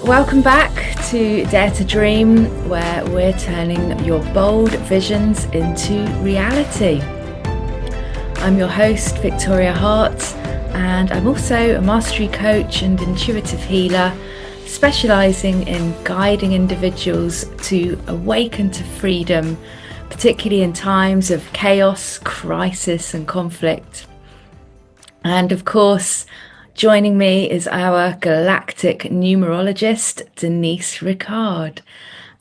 Welcome back to Dare to Dream, where we're turning your bold visions into reality. I'm your host, Victoria Hart, and I'm also a mastery coach and intuitive healer, specialising in guiding individuals to awaken to freedom, particularly in times of chaos, crisis, and conflict. And of course, joining me is our galactic numerologist, Denise Ricard,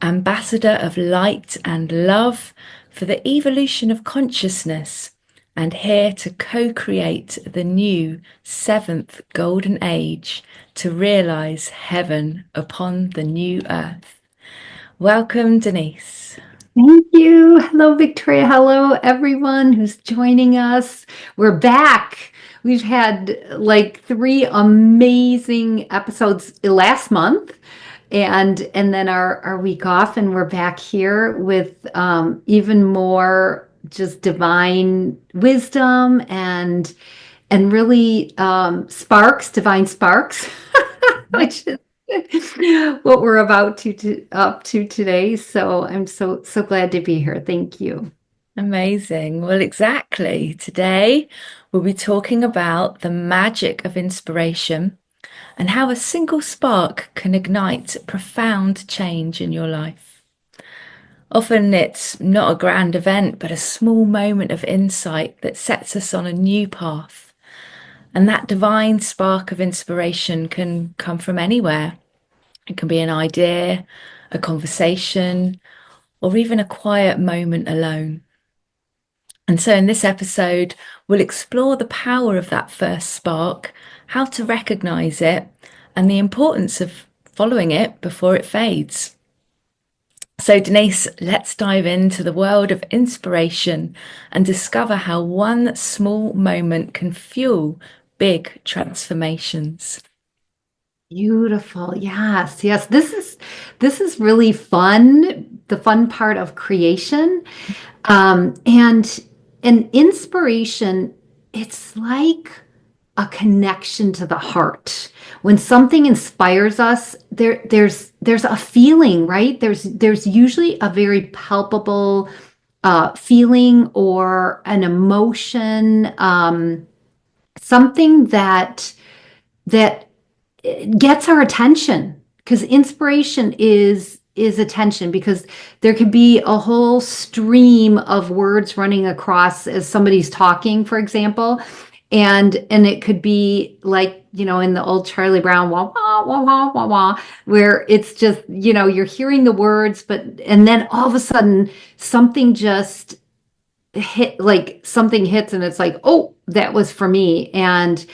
ambassador of light and love for the evolution of consciousness, and here to co-create the new 7th golden age to realise heaven upon the new earth. Welcome, Denise. Thank you. Hello, Victoria. Hello, everyone who's joining us. We're back. We've had like 3 amazing episodes last month and then our week off, and we're back here with even more just divine wisdom and really divine sparks, which is what we're about to up to today. So I'm so glad to be here. Thank you. Amazing. Well, exactly. Today we'll be talking about the magic of inspiration and how a single spark can ignite profound change in your life. Often it's not a grand event, but a small moment of insight that sets us on a new path. And that divine spark of inspiration can come from anywhere. It can be an idea, a conversation, or even a quiet moment alone. And so in this episode, we'll explore the power of that first spark, how to recognize it, and the importance of following it before it fades. So Denise, let's dive into the world of inspiration and discover how one small moment can fuel big transformations. Beautiful. Yes. This is really fun. The fun part of creation. And inspiration, it's like a connection to the heart. When something inspires us, there's a feeling, right? There's usually a very palpable feeling or an emotion, something that gets our attention, because inspiration is attention, because there could be a whole stream of words running across as somebody's talking, for example, and it could be like, in the old Charlie Brown wah wah wah wah wah wah, where it's just, you're hearing the words, and then all of a sudden something just something hits, and it's like, oh, that was for me. And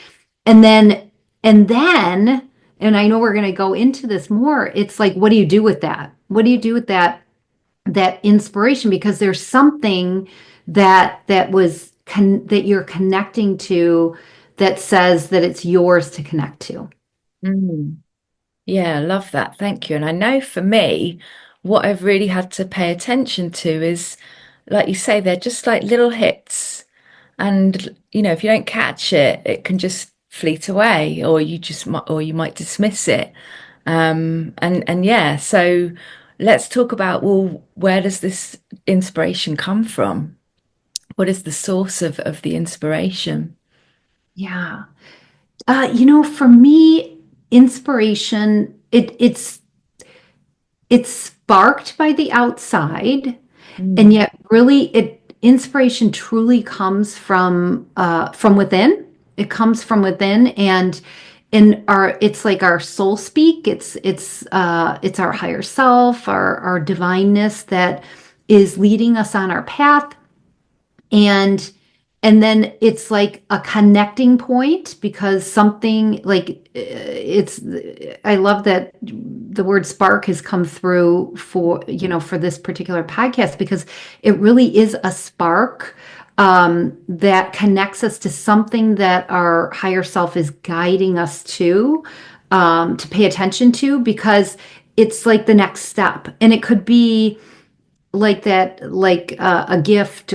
then, and I know we're going to go into this more, it's like, what do you do with that? What do you do with that inspiration? Because there's something that you're connecting to, that says that it's yours to connect to. Yeah, I love that. Thank you. And I know for me, what I've really had to pay attention to is, like you say, they're just like little hits. And, if you don't catch it, it can just fleet away, or you might dismiss it. And yeah, so let's talk about, well, where does this inspiration come from? What is the source of the inspiration? Yeah. For me, inspiration, it's sparked by the outside, and yet really inspiration truly comes from within. It comes from within, and it's like our soul speak. It's our higher self, our divineness that is leading us on our path. And then it's like a connecting point, because something like I love that the word spark has come through for this particular podcast, because it really is a spark that connects us to something that our higher self is guiding us to pay attention to, because it's like the next step. And it could be like that, like a gift,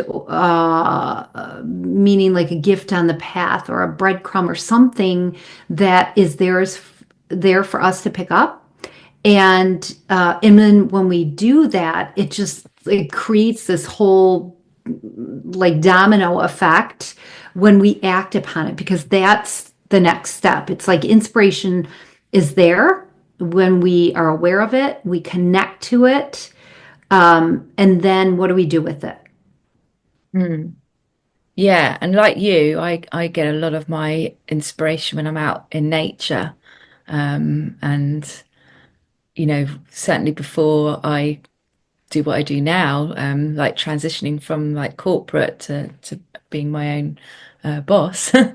meaning like a gift on the path, or a breadcrumb, or something that is there for us to pick up. And then when we do that, it creates this whole like domino effect when we act upon it, because that's the next step. It's like inspiration is there when we are aware of it, we connect to it, and then what do we do with it? Mm. Yeah, and like you, I get a lot of my inspiration when I'm out in nature. And certainly before I do what I do now, like transitioning from like corporate to being my own boss. Yeah.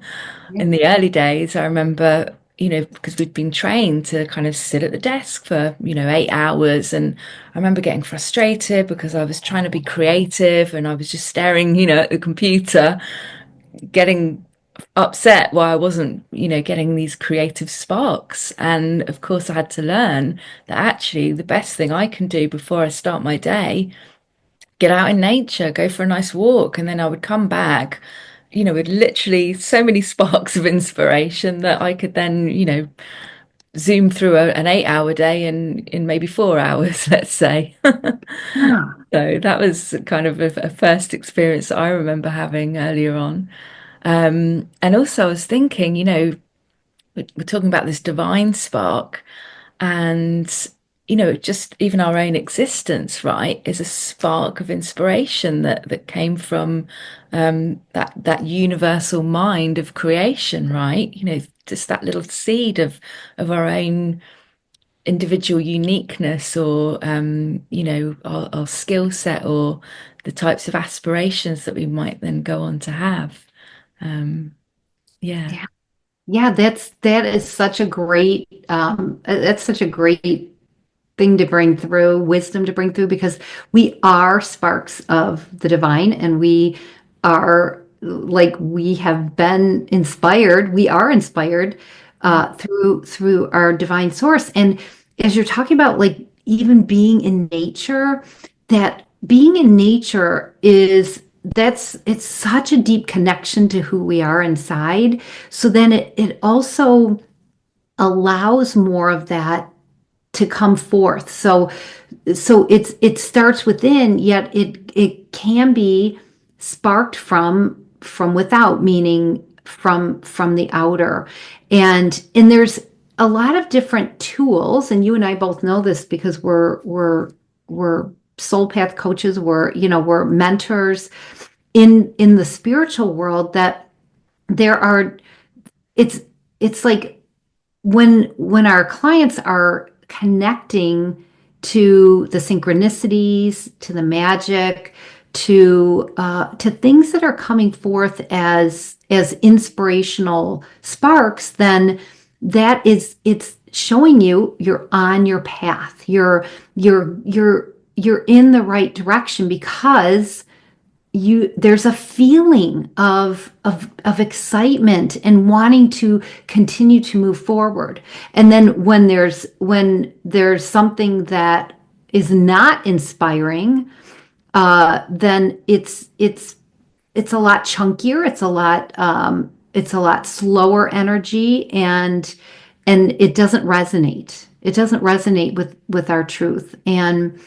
In the early days, I remember, because we'd been trained to kind of sit at the desk for, 8 hours. And I remember getting frustrated because I was trying to be creative and I was just staring, at the computer, getting upset why I wasn't, getting these creative sparks. And of course, I had to learn that actually the best thing I can do before I start my day, get out in nature, go for a nice walk, and then I would come back, with literally so many sparks of inspiration that I could then, zoom through an 8 hour day in maybe 4 hours, let's say. Yeah. So that was kind of a first experience that I remember having earlier on. And also, I was thinking, we're talking about this divine spark, and just even our own existence, right, is a spark of inspiration that came from that universal mind of creation, right? Just that little seed of our own individual uniqueness, or our skill set, or the types of aspirations that we might then go on to have. Yeah. Yeah. Yeah, that is such a great that's such a great thing to bring through, wisdom to bring through, because we are sparks of the divine, and we are like we have been inspired. We are inspired through our divine source. And as you're talking about, like even being in nature, that being in nature is that's it's such a deep connection to who we are inside. So then it also allows more of that to come forth. So it starts within, yet it can be sparked from without, meaning from the outer. And there's a lot of different tools, and you and I both know this because we're soul path coaches, we're mentors in the spiritual world, that there are it's it's like when our clients are connecting to the synchronicities, to the magic, to things that are coming forth as inspirational sparks, then it's showing you you're on your path. You're in the right direction, because there's a feeling of excitement and wanting to continue to move forward. And then when there's something that is not inspiring, then it's a lot chunkier, it's a lot slower energy, and it doesn't resonate with our truth. And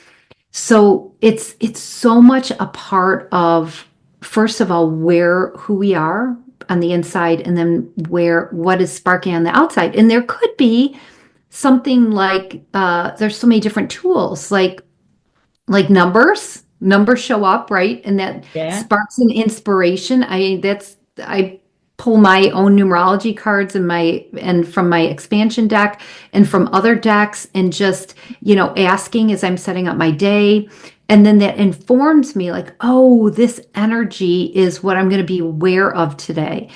so it's so much a part of, first of all, who we are on the inside, and then what is sparking on the outside. And there could be something like there's so many different tools, like numbers show up, right, and that Yeah. sparks an inspiration. I pull my own numerology cards and from my expansion deck and from other decks, and just asking as I'm setting up my day, and then that informs me, like, oh, this energy is what I'm going to be aware of today.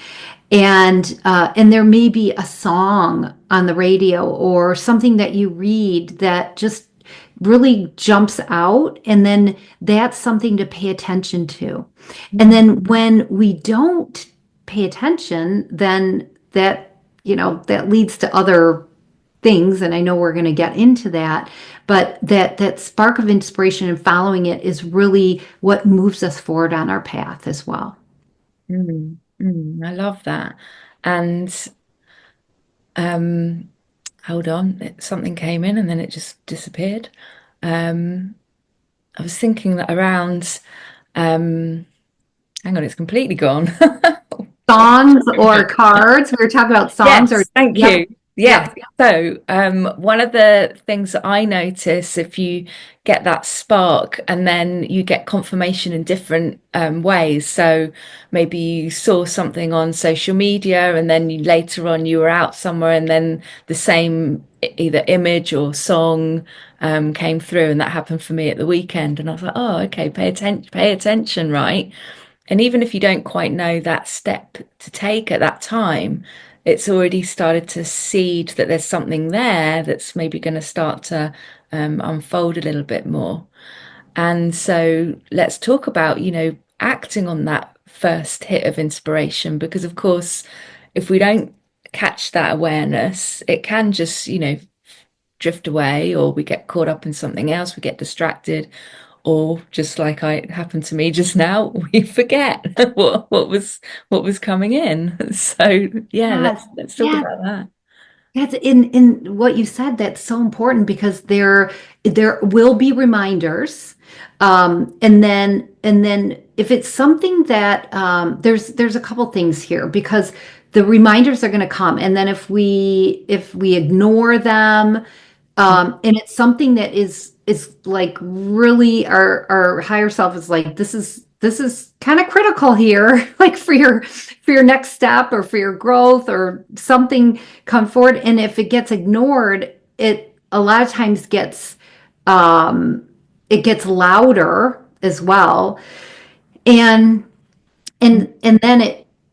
And there may be a song on the radio or something that you read that just really jumps out, and then that's something to pay attention to. And then when we don't pay attention, then that leads to other things, and I know we're going to get into that, but that spark of inspiration and following it is really what moves us forward on our path as well. I love that. And hold on, something came in and then it just disappeared. Um, I was thinking that around, um, hang on, it's completely gone. Songs or cards? We were talking about songs or, Yes, thank yep, you. Yes. yep. So, one of the things that I notice if you get that spark and then you get confirmation in different ways. So maybe you saw something on social media and then later on you were out somewhere and then the same either image or song came through, and that happened for me at the weekend. And I was like, oh, okay, pay attention, right? And even if you don't quite know that step to take at that time, it's already started to seed that there's something there that's maybe going to start to unfold a little bit more. And so let's talk about, acting on that first hit of inspiration, because of course, if we don't catch that awareness, it can just, drift away, or we get caught up in something else, we get distracted, or just like I happened to me just now, we forget what was coming in. So yeah, Yes, let's talk yes. about that. That's in what you said. That's so important because there will be reminders, and then if it's something that there's a couple things here because the reminders are going to come, and then if we ignore them, and it's something that is like really our higher self is like this is kind of critical here, like for your next step or for your growth or something come forward. And if it gets ignored, it a lot of times um it gets louder as well. And and then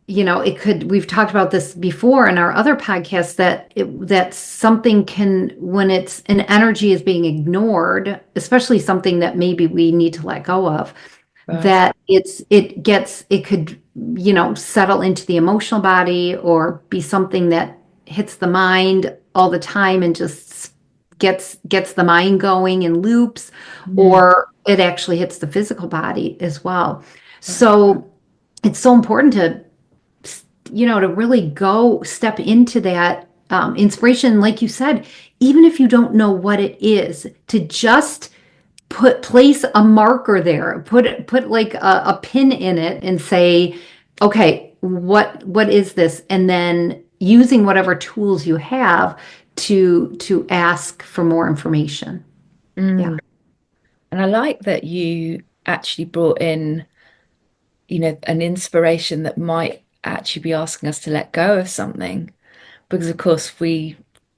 it could, we've talked about this before in our other podcasts, that something can, when it's an energy is being ignored, especially something that maybe we need to let go of, Right. that it could, settle into the emotional body or be something that hits the mind all the time and just gets the mind going in loops, Mm, or it actually hits the physical body as well. right. So it's so important to really go step into that inspiration, like you said, even if you don't know what it is, to just place a marker there, put like a pin in it and say, okay, what is this? And then using whatever tools you have to ask for more information. Yeah. Mm. And I like that you actually brought in, an inspiration that might actually be asking us to let go of something. Because of course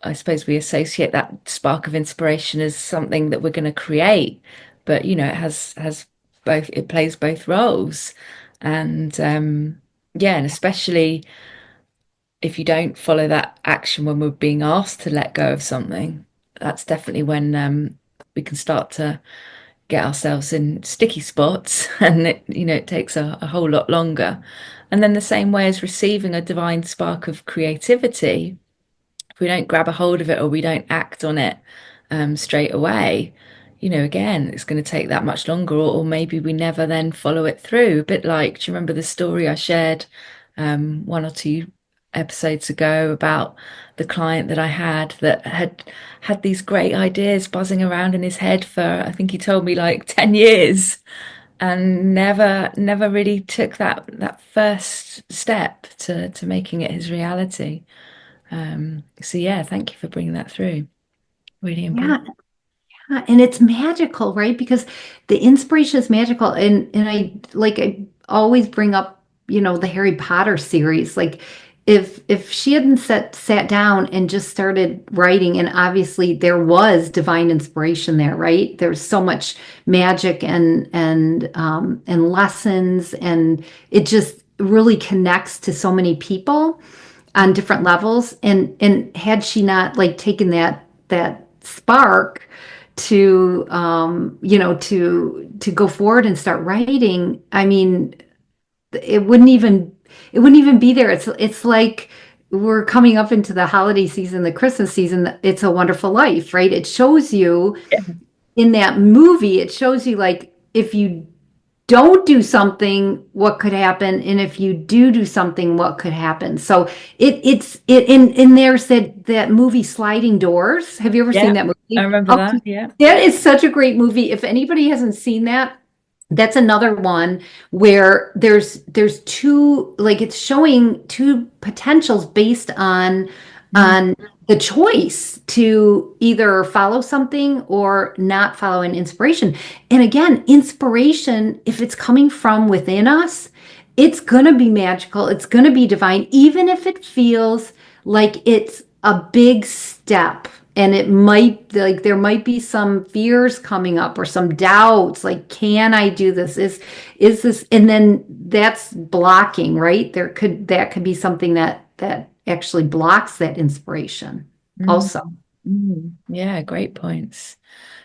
I suppose we associate that spark of inspiration as something that we're going to create, but it has both, it plays both roles. And yeah, and especially if you don't follow that action when we're being asked to let go of something, that's definitely when we can start to get ourselves in sticky spots, and it takes a whole lot longer. And then the same way as receiving a divine spark of creativity, if we don't grab a hold of it or we don't act on it straight away, again, it's going to take that much longer, or maybe we never then follow it through. A bit like, do you remember the story I shared one or two episodes ago about the client that I had that had these great ideas buzzing around in his head for, I think he told me, like 10 years, and never really took that first step to making it his reality. So yeah, thank you for bringing that through. Really Yeah. important. And it's magical, right? Because the inspiration is magical. And I always bring up, the Harry Potter series. Like if she hadn't sat down and just started writing, and obviously there was divine inspiration there, right? There's so much magic and lessons, and it just really connects to so many people on different levels. And had she not like taken that spark to go forward and start writing, I mean, it wouldn't even it wouldn't even be there. It's like we're coming up into the holiday season, the Christmas season. It's a Wonderful Life, right? It shows you Yeah. in that movie, it shows you like if you don't do something, what could happen? And if you do something, what could happen? So and there's that movie Sliding Doors. Have you ever seen Yeah, that I movie? remember Okay. that. Yeah. That is such a great movie. If anybody hasn't seen that, that's another one where there's two, like it's showing two potentials based Mm, on the choice to either follow something or not follow an inspiration. And again, inspiration, if it's coming from within us, it's going to be magical, it's going to be divine, even if it feels like it's a big step. And it might, like, there might be some fears coming up or some doubts, like, can I do this? Is this, and then that's blocking, right? That could be something that actually blocks that inspiration mm, also. Yeah, great points.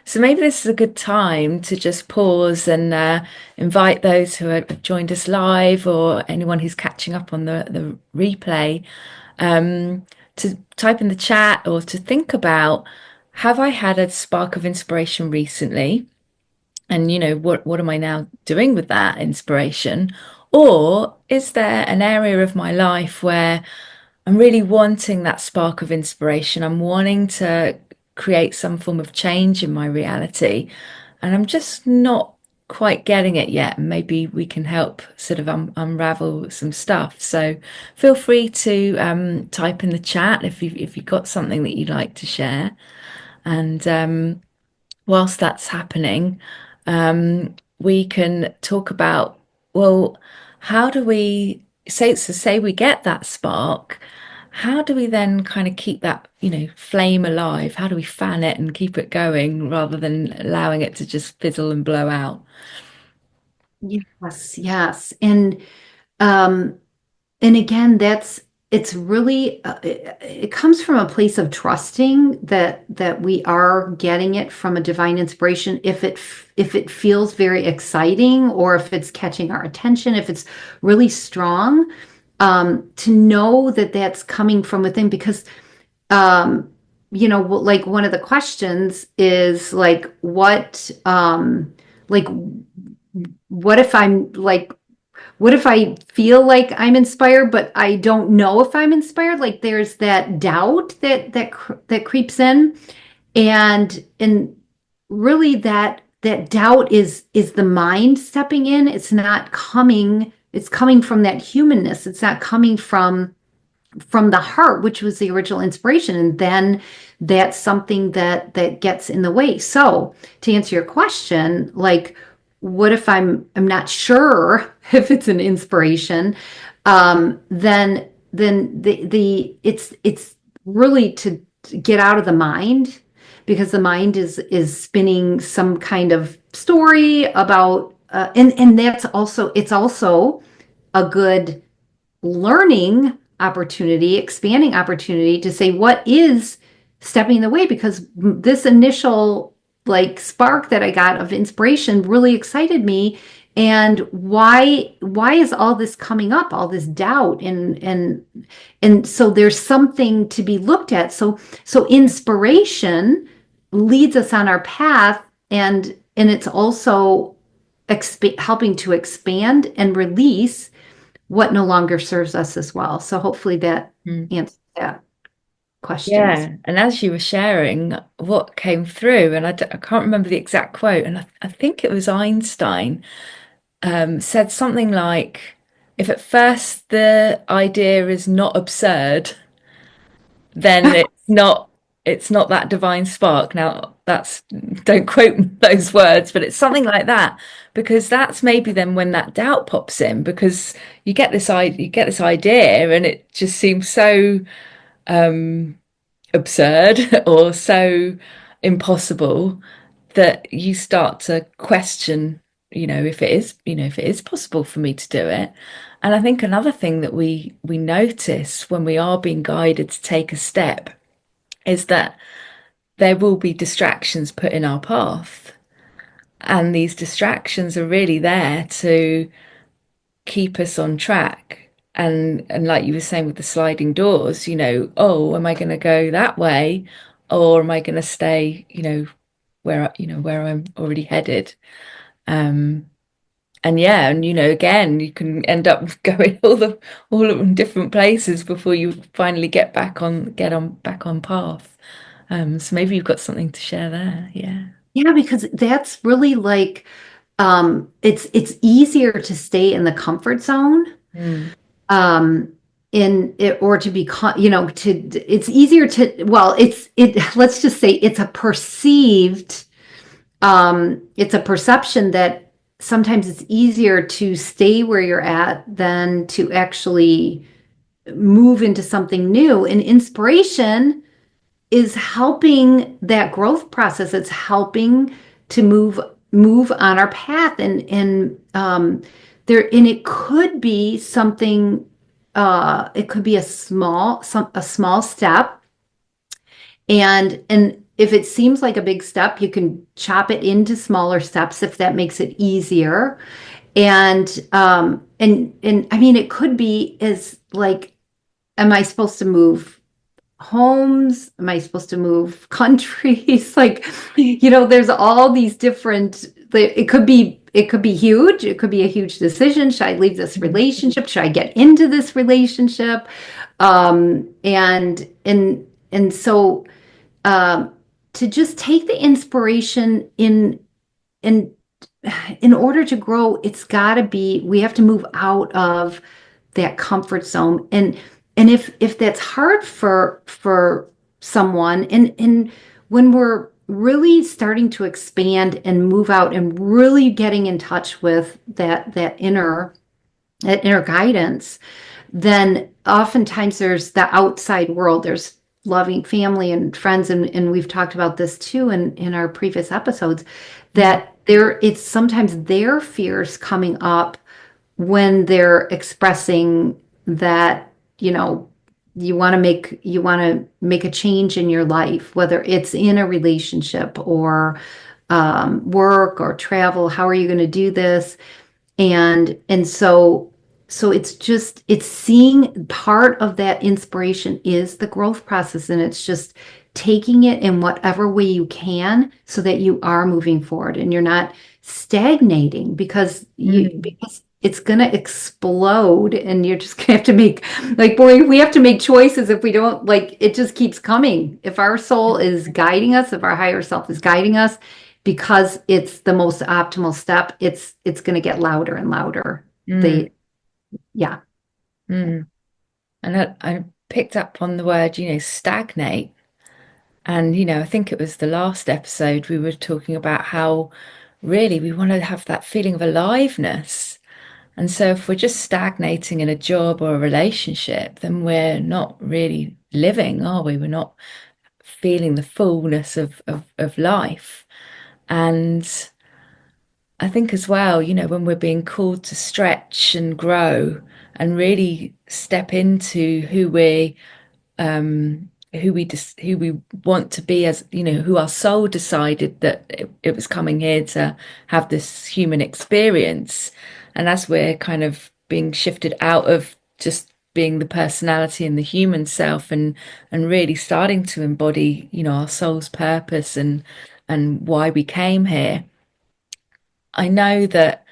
So maybe this is a good time to just pause and invite those who have joined us live or anyone who's catching up on the replay to type in the chat or to think about, have I had a spark of inspiration recently? And what am I now doing with that inspiration? Or is there an area of my life where I'm really wanting that spark of inspiration? I'm wanting to create some form of change in my reality, and I'm just not quite getting it yet. Maybe we can help sort of unravel some stuff. So feel free to type in the chat if you've got something that you'd like to share. And whilst that's happening, we can talk about, well, how do we say we get that spark? How do we then kind of keep that, flame alive? How do we fan it and keep it going rather than allowing it to just fizzle and blow out? Yes, yes. Um and again, it's really it comes from a place of trusting that we are getting it from a divine inspiration. If it feels very exciting, or if it's catching our attention, if it's really strong, to know that that's coming from within. Because um, like one of the questions is like, like what if I'm like, what if I feel like I'm inspired, but I don't know if I'm inspired? Like there's that doubt that creeps in, and really that doubt is the mind stepping in. It's not coming. It's coming from that humanness. It's not coming from the heart, which was the original inspiration. And then that's something that gets in the way. So to answer your question, like, what if I'm not sure if it's an inspiration? Then the it's really to get out of the mind, because the mind is spinning some kind of story about and that's also, it's also a good learning opportunity, expanding opportunity to say what is stepping in the way, because this initial like spark that I got of inspiration really excited me. And why is all this coming up, all this doubt, and so there's something to be looked at. So inspiration leads us on our path, and it's also helping to expand and release what no longer serves us as well. So hopefully that Mm. answers that question as Yeah, and as you were sharing what came through, and I can't remember the exact quote, and I think it was Einstein, said something like, if at first the idea is not absurd, then well. it's not that divine spark. Now that's, don't quote those words, but it's something like that, because that's maybe then when that doubt pops in, because you get this idea and it just seems so absurd or so impossible that you start to question, if it is possible for me to do it. And I think another thing that we notice when we are being guided to take a step is that there will be distractions put in our path. And these distractions are really there to keep us on track. And like you were saying with the sliding doors, oh, am I going to go that way, or am I going to stay, where I'm already headed? Um, and yeah, and again, you can end up going all of different places before you finally get on back on path. So maybe you've got something to share there. Yeah. Yeah, because that's really like it's easier to stay in the comfort zone Mm. um in it or to be to it's easier to well it let's just say it's a perception that sometimes it's easier to stay where you're at than to actually move into something new. And inspiration is helping that growth process. It's helping to move on our path. And it could be something. It could be a small step, and if it seems like a big step, you can chop it into smaller steps if that makes it easier. And I mean, it could be as like, am I supposed to move homes? Am I supposed to move countries? Like, there's all these different, it could be huge. It could be a huge decision. Should I leave this Mm. relationship? Should I get into this relationship? And so um, to just take the inspiration in in order to grow, we have to move out of that comfort zone. And if that's hard for someone, and when we're really starting to expand and move out and really getting in touch with that inner guidance, then oftentimes there's the outside world. There's loving family and friends, and we've talked about this too in our previous episodes, Mm. that it's sometimes their fears coming up when they're expressing that, you want to make a change in your life, whether it's in a relationship or work or travel. How are you going to do this? And so it's seeing part of that inspiration is the growth process, and it's just taking it in whatever way you can so that you are moving forward and you're not stagnating, Mm. because it's gonna explode, and you're just gonna have to make, like, boy, we have to make choices. If we don't, like, it just keeps coming. If our soul is guiding us, if our higher self is guiding us, because it's the most optimal step, it's going to get louder and louder. Mm. The Yeah. Mm. And I picked up on the word, stagnate. And, I think it was the last episode we were talking about how really we want to have that feeling of aliveness. And so if we're just stagnating in a job or a relationship, then we're not really living, are we? We're not feeling the fullness of life. And I think as well, when we're being called to stretch and grow and really step into who we want to be, as who our soul decided that it was coming here to have this human experience. And as we're kind of being shifted out of just being the personality and the human self, and really starting to embody our soul's purpose and why we came here. I know that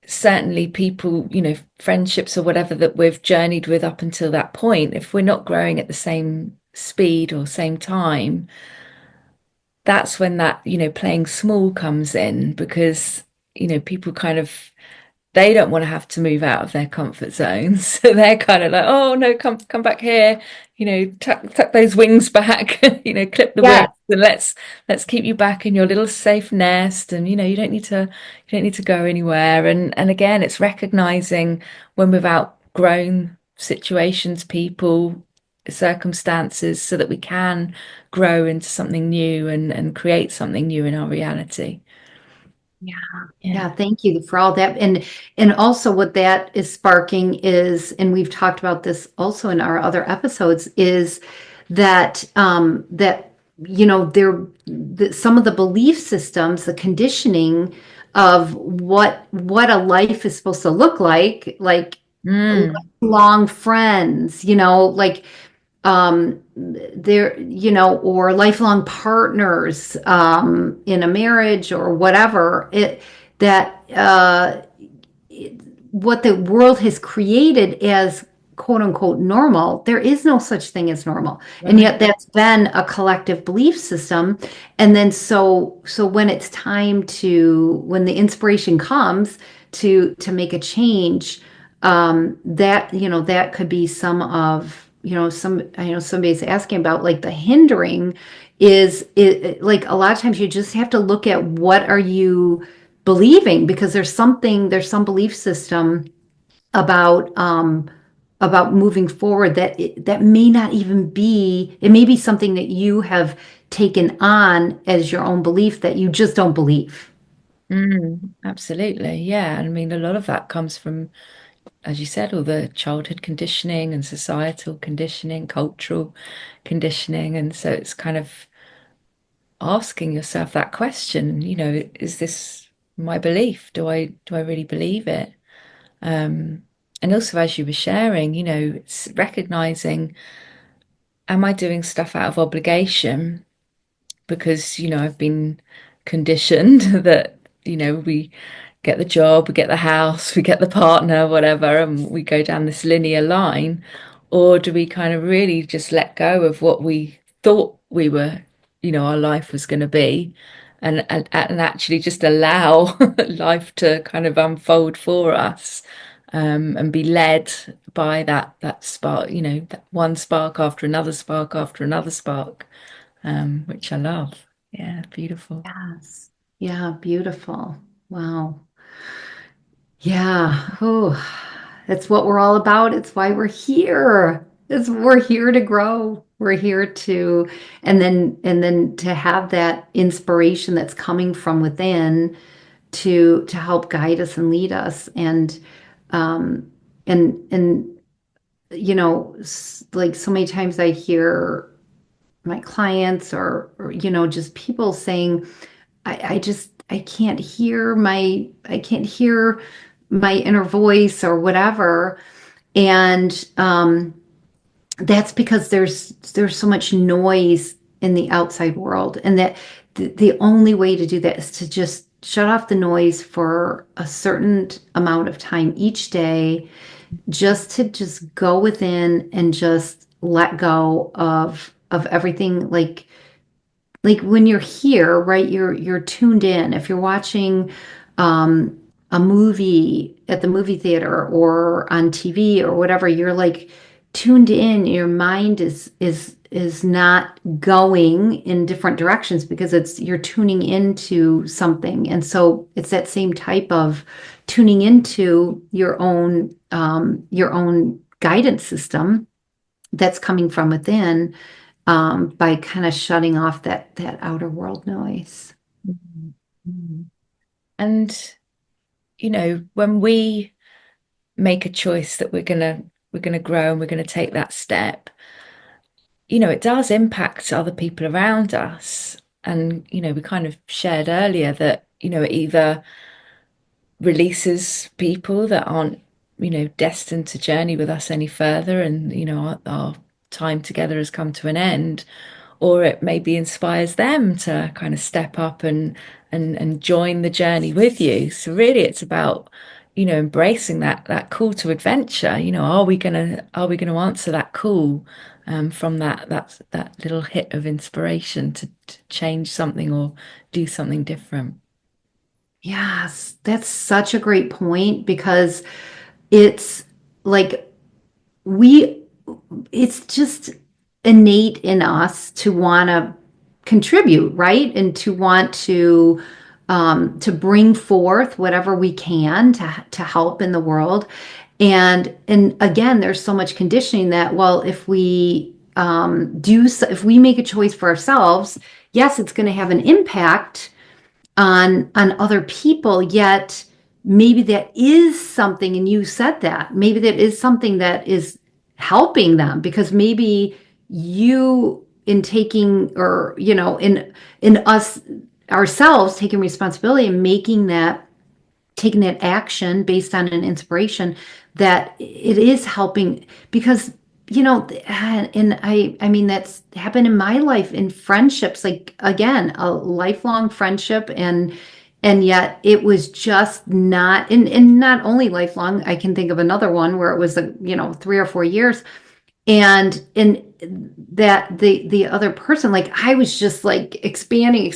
certainly people, friendships or whatever that we've journeyed with up until that point, if we're not growing at the same speed or same time, that's when that, playing small comes in, because, people kind of, they don't want to have to move out of their comfort zones. So they're kind of like, oh no, come back here, tuck those wings back, clip the wings, Yeah. and let's keep you back in your little safe nest. And you don't need to go anywhere. And again, it's recognizing when we've outgrown situations, people, circumstances, so that we can grow into something new and create something new in our reality. Yeah. Yeah. Yeah, thank you for all that. And also what that is sparking is, and we've talked about this also in our other episodes, is that some of the belief systems, the conditioning of what a life is supposed to look like Mm. lifelong friends, like there, or lifelong partners in a marriage or whatever, that uh, what the world has created as quote unquote normal, there is no such thing as normal. And Right. yet that's been a collective belief system. And then so when it's time to when the inspiration comes to make a change, that that could be some of some I know somebody's asking about like the hindering is it like a lot of times you just have to look at what are you believing because there's some belief system about about moving forward that may not even be it may be something that you have taken on as your own belief that you just don't believe. Absolutely. Yeah. I mean, a lot of that comes from, as you said, all the childhood conditioning and societal conditioning, cultural conditioning. And so it's kind of asking yourself that question, is this my belief? Do I really believe it? Um, and also, as you were sharing, it's recognizing, am I doing stuff out of obligation? Because, I've been conditioned that, we get the job, we get the house, we get the partner, whatever, and we go down this linear line? Or do we kind of really just let go of what we thought we were, our life was going to be, and actually just allow life to kind of unfold for us, and be led by that spark, that one spark after another spark after another spark, which I love. Yeah, beautiful. Yes. Yeah, beautiful. Wow. Yeah. Oh, that's what we're all about. It's why we're here. We're here to grow. We're here to, and then to have that inspiration that's coming from within to help guide us and lead us. Um, and like so many times I hear my clients or just people saying, I can't hear my inner voice or whatever. And that's because there's so much noise in the outside world. And that the only way to do that is to just shut off the noise for a certain amount of time each day, just to just go within and just let go of everything like when you're here, right, you're tuned in. If you're watching a movie at the movie theater or on TV or whatever, you're like tuned in. Your mind is not going in different directions because it's you're tuning into something. And so it's that same type of tuning into your own guidance system that's coming from within by kind of shutting off that outer world noise. Mhm. Mhm. And, when we make a choice that we're gonna grow and we're gonna take that step, it does impact other people around us. And, we kind of shared earlier that, it either releases people that aren't, destined to journey with us any further, and, our time together has come to an end, or it maybe inspires them to kind of step up and join the journey with you. So really it's about, embracing that call to adventure. Are we gonna answer that call, from that little hit of inspiration to change something or do something different? Yes, that's such a great point because it's like we it's just innate in us to want to contribute, right? And to bring forth whatever we can to help in the world. And again, there's so much conditioning that, well, if we if we make a choice for ourselves, yes, it's going to have an impact on other people, yet maybe that is something, and you said that maybe that is something that is helping them because maybe you in taking or in us ourselves taking responsibility and making that taking that action based on an inspiration that it is helping because and I mean that's happened in my life in friendships like again a lifelong friendship And yet it was just not, and not only lifelong. I can think of another one where it was, 3 or 4 years, and that the other person, like, I was just like expanding,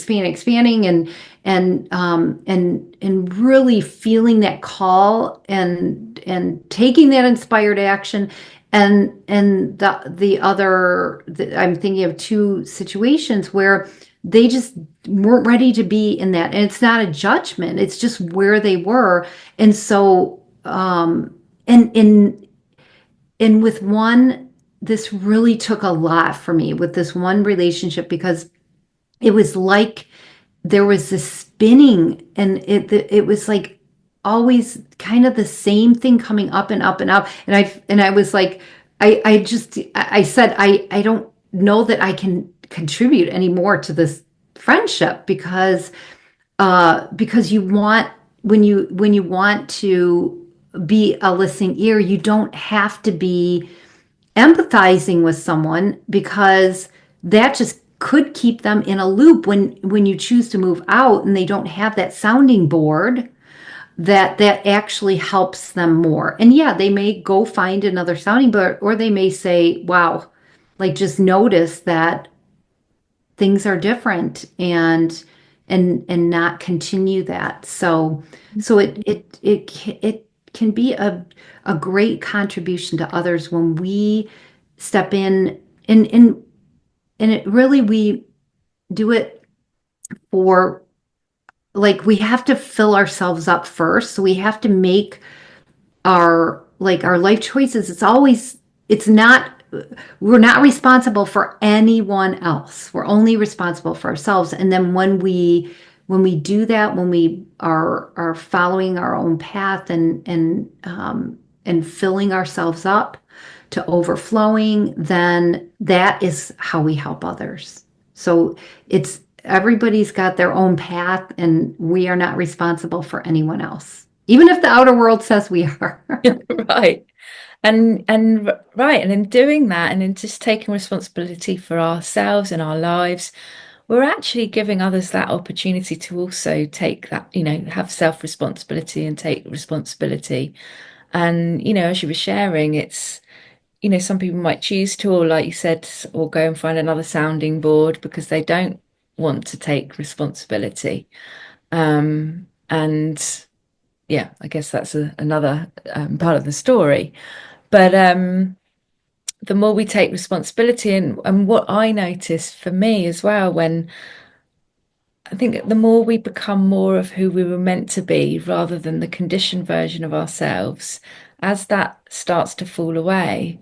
and really feeling that call, and taking that inspired action. And I'm thinking of two situations where they just weren't ready to be in that, and it's not a judgment, it's just where they were. And so and with one, this really took a lot for me with this one relationship, because it was like there was this spinning, and it was like always kind of the same thing coming up and up and up. And I was like, I said, I don't know that I can contribute anymore to this friendship, because you want, when you want to be a listening ear, you don't have to be empathizing with someone, because that just could keep them in a loop when you choose to move out and they don't have that sounding board that actually helps them more. And yeah, they may go find another sounding board, or they may say, wow, like, just notice that things are different, and not continue that. So it can be a great contribution to others when we step in, and it really, we do it for, like, we have to fill ourselves up first. So we have to make our life choices. It's not, we're not responsible for anyone else. We're only responsible for ourselves. And then when we do that, when we are following our own path, and filling ourselves up to overflowing, then that is how we help others. So it's everybody's got their own path, and we are not responsible for anyone else, even if the outer world says we are. Right. And right, and in doing that and in just taking responsibility for ourselves and our lives, we're actually giving others that opportunity to also take that, have self-responsibility and take responsibility. And, as you were sharing, it's, some people might choose to, or like you said, or go and find another sounding board because they don't want to take responsibility. And yeah, I guess that's another part of the story. But the more we take responsibility, and what I notice for me as well, when I think the more we become more of who we were meant to be rather than the conditioned version of ourselves, as that starts to fall away,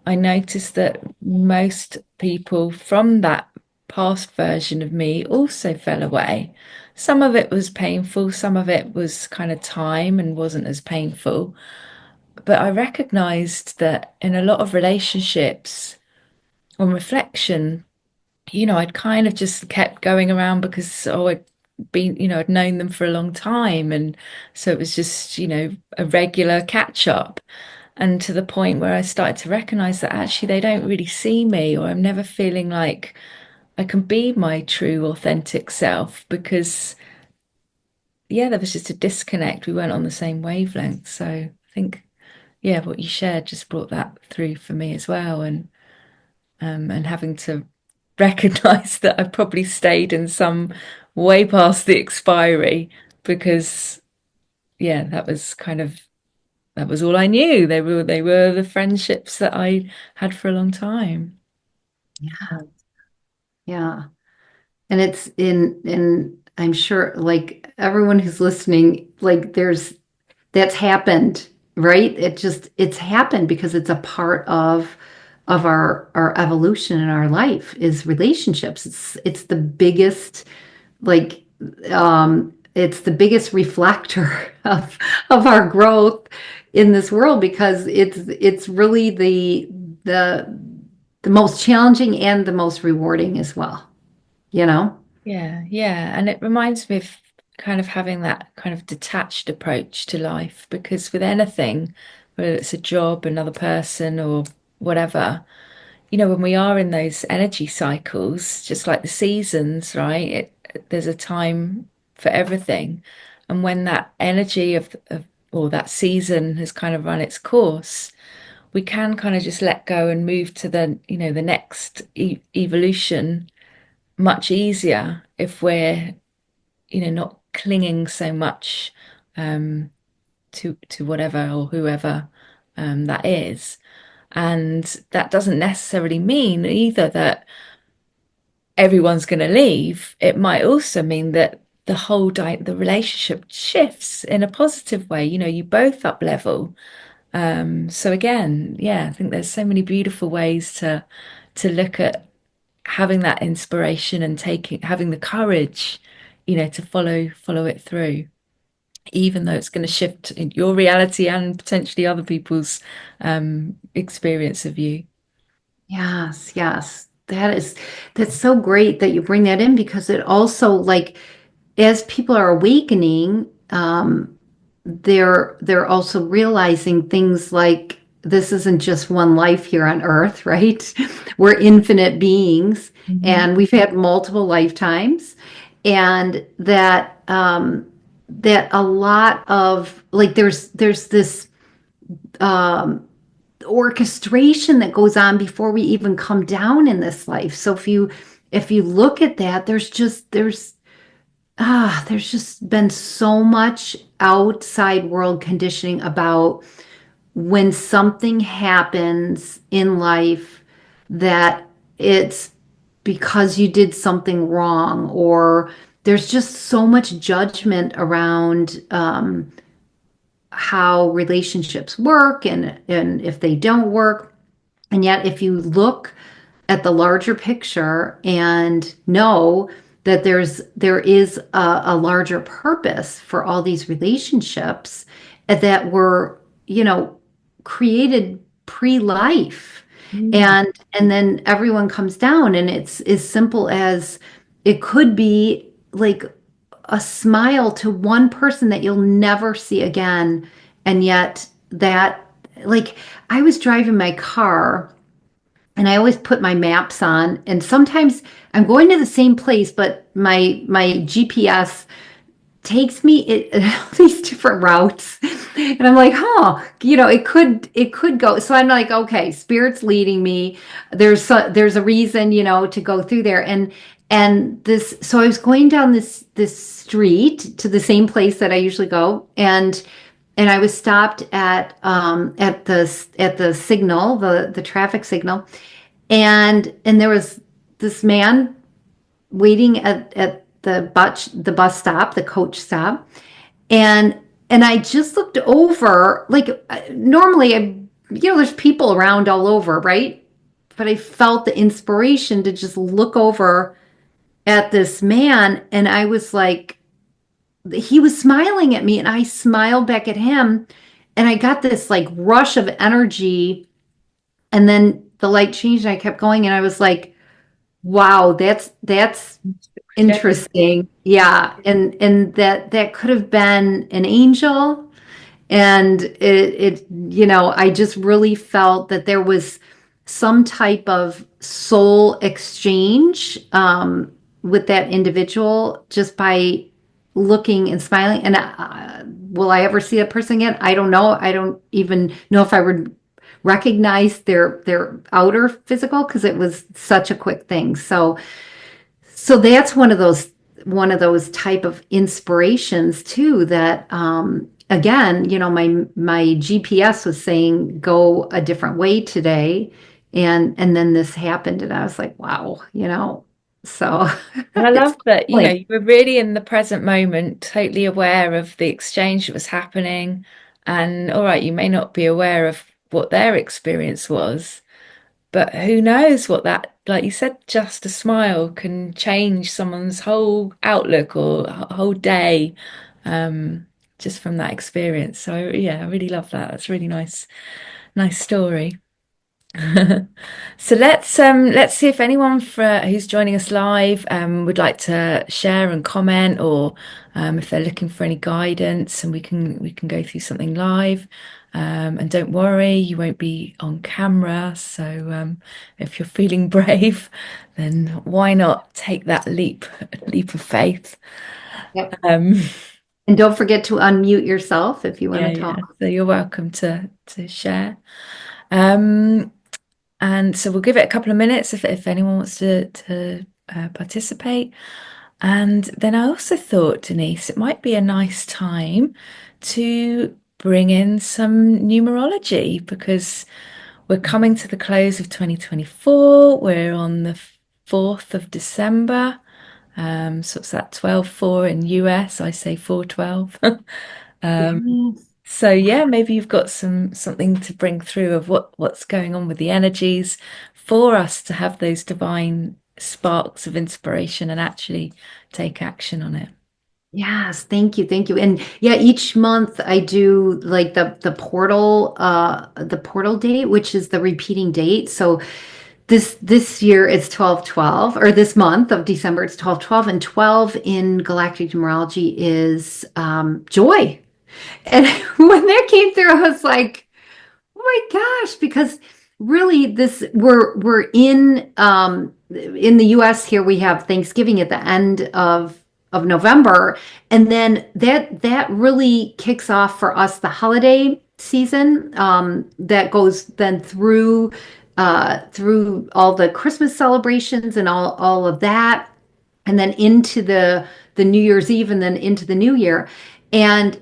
I notice that most people from that past version of me also fell away. Some of it was painful, some of it was kind of time and wasn't as painful. But I recognized that in a lot of relationships, on reflection, I'd kind of just kept going around because, I'd been, I'd known them for a long time. And so it was just, a regular catch up. And to the point where I started to recognize that actually they don't really see me, or I'm never feeling like I can be my true, authentic self because, yeah, there was just a disconnect. We weren't on the same wavelength. So I think, yeah, what you shared just brought that through for me as well. And having to recognize that I probably stayed in some way past the expiry because, yeah, that was all I knew. They were the friendships that I had for a long time. Yeah. Yeah. And it's in I'm sure, like, everyone who's listening, like, that's happened, right? It's happened because it's a part of our evolution in our life, is relationships. It's the biggest, like, it's the biggest reflector of our growth in this world, because it's really the the most challenging and the most rewarding as well, you know? Yeah, yeah. And it reminds me of kind of having that kind of detached approach to life because with anything, whether it's a job, another person, or whatever, when we are in those energy cycles, just like the seasons, right? There's a time for everything. And when that energy of or that season has kind of run its course, we can kind of just let go and move to the, the next evolution much easier if we're, not clinging so much to whatever or whoever that is. And that doesn't necessarily mean either that everyone's going to leave. It might also mean that the relationship shifts in a positive way. You both up level. So again, yeah, I think there's so many beautiful ways to look at having that inspiration and having the courage, to follow it through, even though it's going to shift in your reality and potentially other people's experience of you. Yes, yes. That's so great that you bring that in because it also like as people are awakening, they're also realizing things like this isn't just one life here on earth, right? We're infinite beings Mhm. and we've had multiple lifetimes and that a lot of like there's this um orchestration that goes on before we even come down in this life. So if you look at that, there's just been so much outside world conditioning about when something happens in life that it's because you did something wrong, or there's just so much judgment around how relationships work and if they don't work. And yet, if you look at the larger picture and know that there is a larger purpose for all these relationships that were, created pre-life, Mm. and then everyone comes down, and it's as simple as it could be like a smile to one person that you'll never see again, and yet that like I was driving my car and I always put my maps on. And sometimes I'm going to the same place, but my GPS takes me all these different routes, and I'm like, it could go. So I'm like, okay, spirit's leading me. There's a reason, to go through there, and this. So I was going down this street to the same place that I usually go, and I was stopped at the signal, the traffic signal, and there was this man waiting at the bus stop, the coach stop, and and I just looked over, like normally there's people around all over, right? But I felt the inspiration to just look over at this man, and I was like, he was smiling at me, and I smiled back at him, and I got this like rush of energy, and then the light changed, and I kept going, and I was like, wow, that's Exchange. interesting. Yeah. And that could have been an angel. And I just really felt that there was some type of soul exchange with that individual just by looking and smiling. And will I ever see that person again? I don't know. I don't even know if I would recognize their outer physical because it was such a quick thing. So that's one of those type of inspirations too that again, my GPS was saying go a different way today, and then this happened, and I was like, wow, so And I it's love that, like, you were really in the present moment, totally aware of the exchange that was happening. And all right, you may not be aware of what their experience was, but who knows what that, like you said, just a smile can change someone's whole outlook or whole day, um, just from that experience. So yeah, I really love that. That's a really nice story. So let's see if anyone who's joining us live would like to share and comment, or if they're looking for any guidance, and we can go through something live. And don't worry, you won't be on camera. So if you're feeling brave, then why not take that leap of faith? Yep. Um, And don't forget to unmute yourself if you want yeah, to yeah. talk. So you're welcome to share. Um, And so we'll give it a couple of minutes if anyone wants to participate. And then I also thought, Denise, it might be a nice time to bring in some numerology because we're coming to the close of 2024. We're on the 4th of December. So it's that 12/4 in US. I say 4/12. Yes. So yeah, maybe you've got something to bring through of what's going on with the energies for us to have those divine sparks of inspiration and actually take action on it. Yes, thank you, thank you. And yeah, each month I do like the portal date, which is the repeating date. So this year it's 12/12, or this month of December it's 12/12, and 12 in galactic numerology is joy. And when that came through, I was like, oh my gosh, because really this we're in the US here we have Thanksgiving at the end of November, and then that really kicks off for us the holiday season that goes then through all the Christmas celebrations and all of that, and then into the New Year's Eve, and then into the New Year. And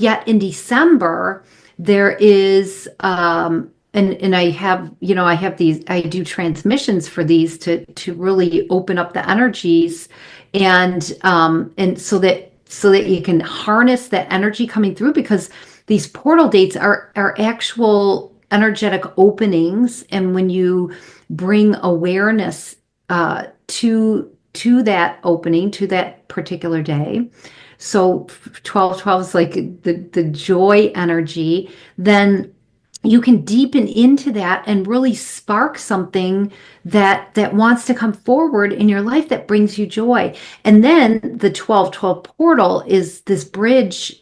yet in December there is and I have, I have these, I do transmissions for these to really open up the energies, and so that you can harness that energy coming through, because these portal dates are actual energetic openings, and when you bring awareness to that opening, to that particular day. So 12/12 is like the joy energy. Then you can deepen into that and really spark something that wants to come forward in your life that brings you joy. And then the 12/12 portal is this bridge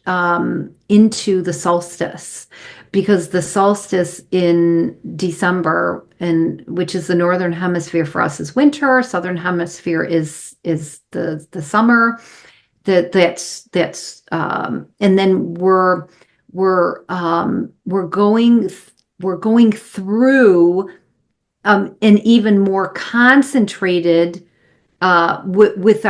into the solstice, because the solstice in December, and which is the northern hemisphere for us, is winter. Southern hemisphere is the summer. That's and then we're going through an even more concentrated with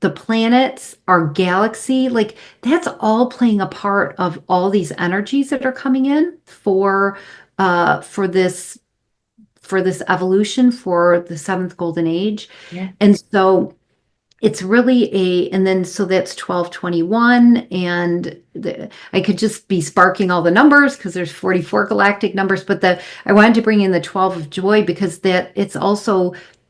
the planets, our galaxy, like that's all playing a part of all these energies that are coming in for this evolution, for the seventh golden age. Yeah. And so it's really and then so that's 12/21, and I could just be sparking all the numbers because there's 44 galactic numbers, but I wanted to bring in the 12 of joy, because that it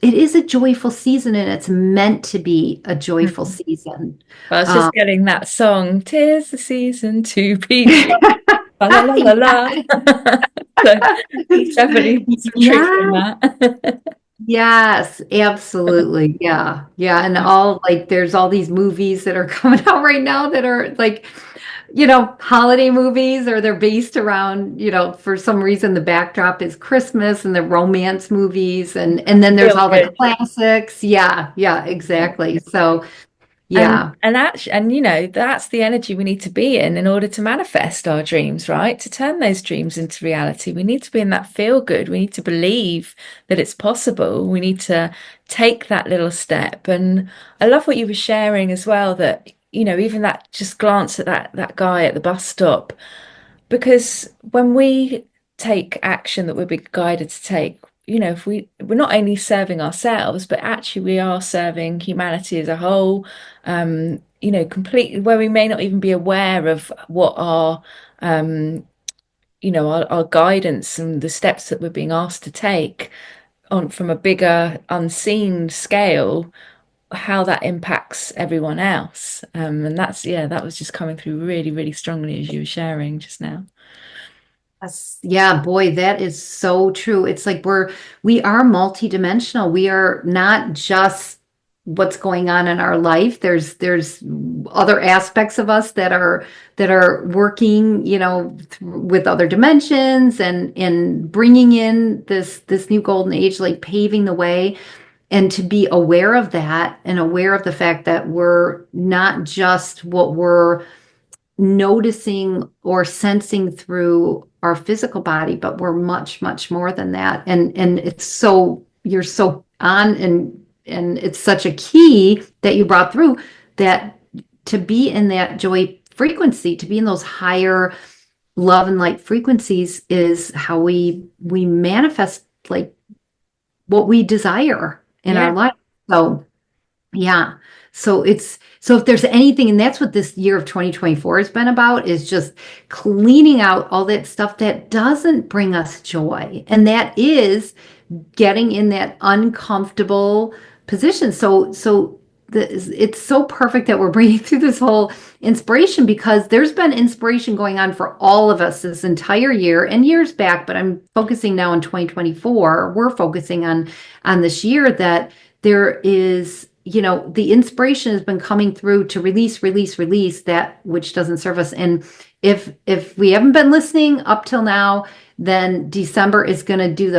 is a joyful season, and it's meant to be a joyful Mhm. season. I was just Um, getting that song, "Tis the season to be la la la la la." So there's definitely some truth in yeah. that. Yes, absolutely. Yeah. Yeah. And there's all these movies that are coming out right now that are like, holiday movies, or they're based around, for some reason the backdrop is Christmas, and the romance movies, and then there's Feel all the good. classics. Yeah. Yeah, exactly. So, And yeah. and actually, and that's the energy we need to be in order to manifest our dreams, right? To turn those dreams into reality. We need to be in that feel good. We need to believe that it's possible. We need to take that little step. And I love what you were sharing as well, that, even that just glance at that guy at the bus stop, because when we take action that we're being guided to take, if we're not only serving ourselves, but actually we are serving humanity as a whole, completely, where we may not even be aware of what um, our guidance and the steps that we're being asked to take on from a bigger unseen scale, how that impacts everyone else. And that was just coming through really, really strongly as you were sharing just now. Yes. Yeah, boy, that is so true. It's like we are multidimensional. We are not just what's going on in our life. There's other aspects of us that are working, with other dimensions and bringing in this new golden age, like paving the way. And to be aware of that and aware of the fact that we're not just what we're noticing or sensing through our physical body, but we're much, much more than that. And it's so you're so on and it's such a key that you brought through that to be in that joy frequency, to be in those higher love and light frequencies is how we manifest like what we desire in Yeah. our life. So yeah. So if there's anything, and that's what this year of 2024 has been about, is just cleaning out all that stuff that doesn't bring us joy. And that is getting in that uncomfortable position. It's so perfect that we're bringing through this whole inspiration because there's been inspiration going on for all of us this entire year and years back, but I'm focusing now on 2024. We're focusing on this year that there is, the inspiration has been coming through to release that which doesn't serve us. And if we haven't been listening up till now, then December is going to do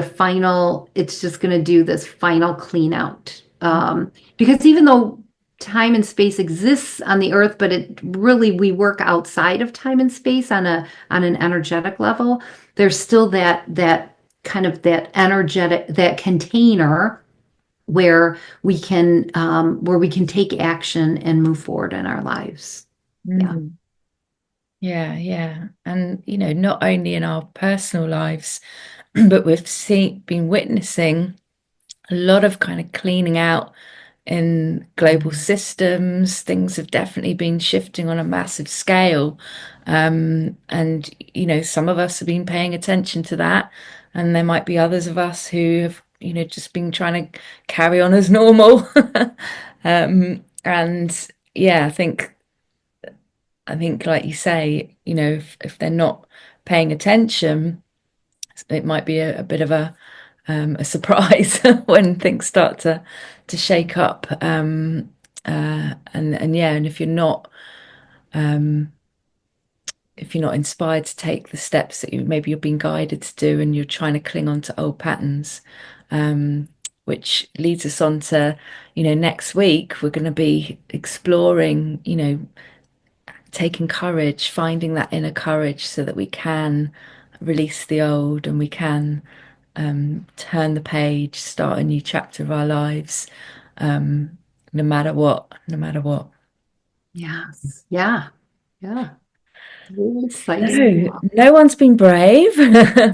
it's just going to do this final clean out. Because even though time and space exists on the earth, but we work outside of time and space on an energetic level, there's still that kind of that energetic, that container where we can take action and move forward in our lives. Yeah. Mm. Yeah, yeah. And, not only in our personal lives, but been witnessing a lot of kind of cleaning out in global systems. Things have definitely been shifting on a massive scale. And, some of us have been paying attention to that. And there might be others of us who have, just been trying to carry on as normal. And yeah, I think, like you say, if they're not paying attention, it might be a bit of a surprise when things start to shake up. And yeah, and if you're not inspired to take the steps that maybe you're being guided to do, and you're trying to cling on to old patterns, um, which leads us on to, next week we're going to be exploring, taking courage, finding that inner courage so that we can release the old and we can turn the page, start a new chapter of our lives, no matter what, no matter what. Yes. Yeah. Yeah. Really exciting. No, no one's been brave,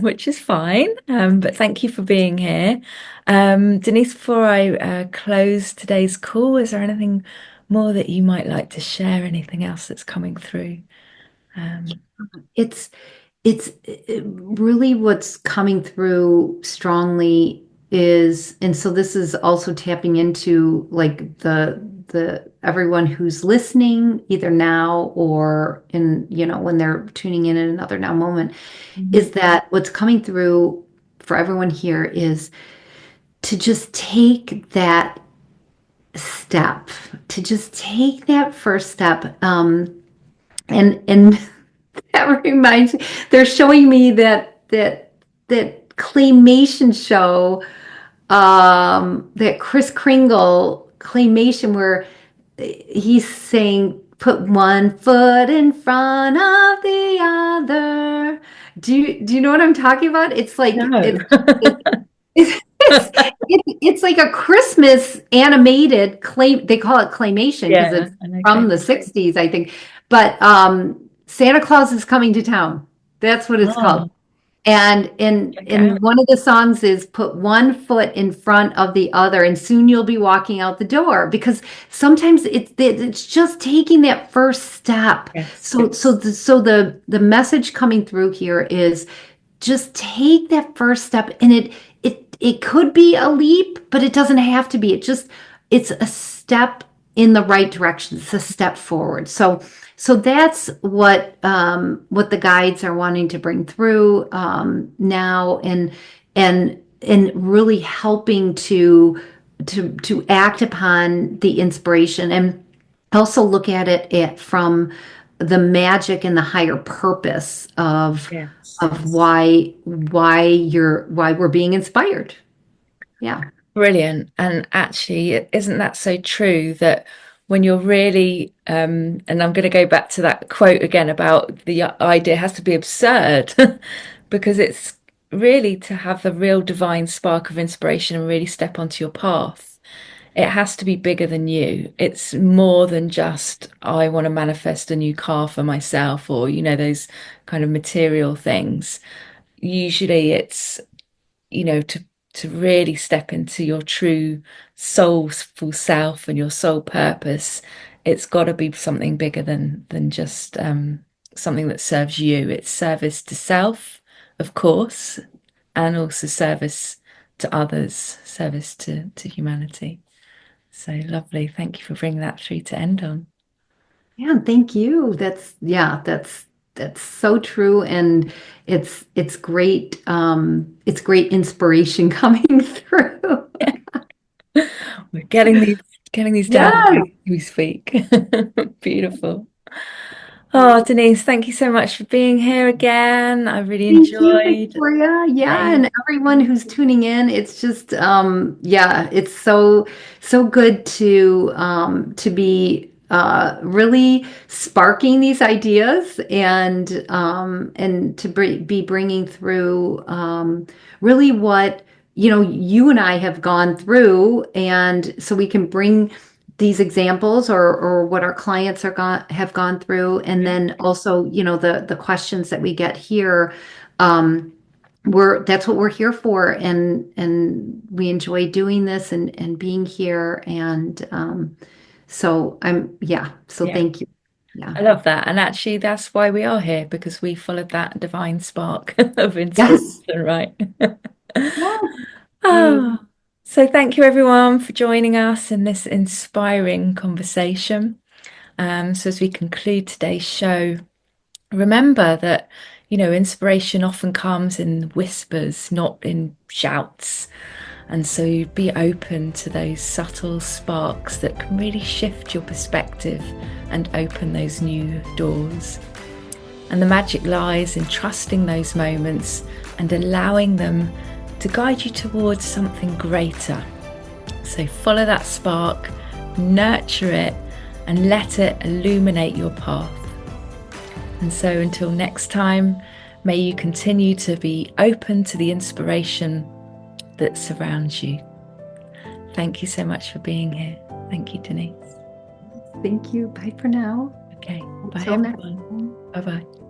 which is fine. But thank you for being here. Denise, before I close today's call, is there anything more that you might like to share? Anything else that's coming through? Um, It's really what's coming through strongly is, and so this is also tapping into like the everyone who's listening either now or when they're tuning in another now moment, is that what's coming through for everyone here is to just take that step, to just take that first step. And that reminds me, they're showing me that claymation show, that Kris Kringle claymation where he's saying, "Put one foot in front of the other." Do you know what I'm talking about? It's like no. it's like a Christmas animated clay. They call it claymation because Yeah, it's and okay. from the 60s, I think. But Santa Claus is coming to town. That's what it's called. Oh, And okay. one of the songs is put one foot in front of the other, and soon you'll be walking out the door. Because sometimes it's just taking that first step. Yes. So the message coming through here is just take that first step, and it could be a leap, but it doesn't have to be. It's a step in the right direction. It's a step forward. So that's what the guides are wanting to bring through now, and really helping to act upon the inspiration, and also look at it from the magic and the higher purpose Yes. of why we're being inspired. Yeah. Brilliant. And actually, isn't that so true that when you're really, and I'm going to go back to that quote again about the idea has to be absurd, because it's really to have the real divine spark of inspiration and really step onto your path. It has to be bigger than you. It's more than just, I want to manifest a new car for myself, or, those kind of material things. Usually it's, to really step into your true soulful self and your soul purpose. It's got to be something bigger than just something that serves you. It's service to self, of course, and also service to others, service to humanity. So lovely. Thank you for bringing that through to end on. Yeah, thank you. That's so true, and it's great inspiration coming through. We're getting these down Yes, as we speak. Beautiful. Oh, Denise, thank you so much for being here again. I really thank you, enjoyed Victoria. Yeah, today. and everyone who's tuning in. It's just yeah, it's so good to be really sparking these ideas, and to be bringing through really what you and I have gone through, and so we can bring these examples, or what our clients have gone through, and Yeah. then also the questions that we get here. um, that's what we're here for, and we enjoy doing this, and being here, and so Yeah. thank you. Yeah. I love that. And actually, that's why we are here, because we followed that divine spark of inspiration, Yes. right? Yes. Yay. Oh, so thank you everyone for joining us in this inspiring conversation. So as we conclude today's show, remember that, inspiration often comes in whispers, not in shouts. And so be open to those subtle sparks that can really shift your perspective and open those new doors. And the magic lies in trusting those moments and allowing them to guide you towards something greater. So follow that spark, nurture it, and let it illuminate your path. And so until next time, may you continue to be open to the inspiration that surrounds you. Thank you so much for being here. Thank you, Denise. Thank you. Bye for now. Okay, bye Until next everyone. time. Bye bye.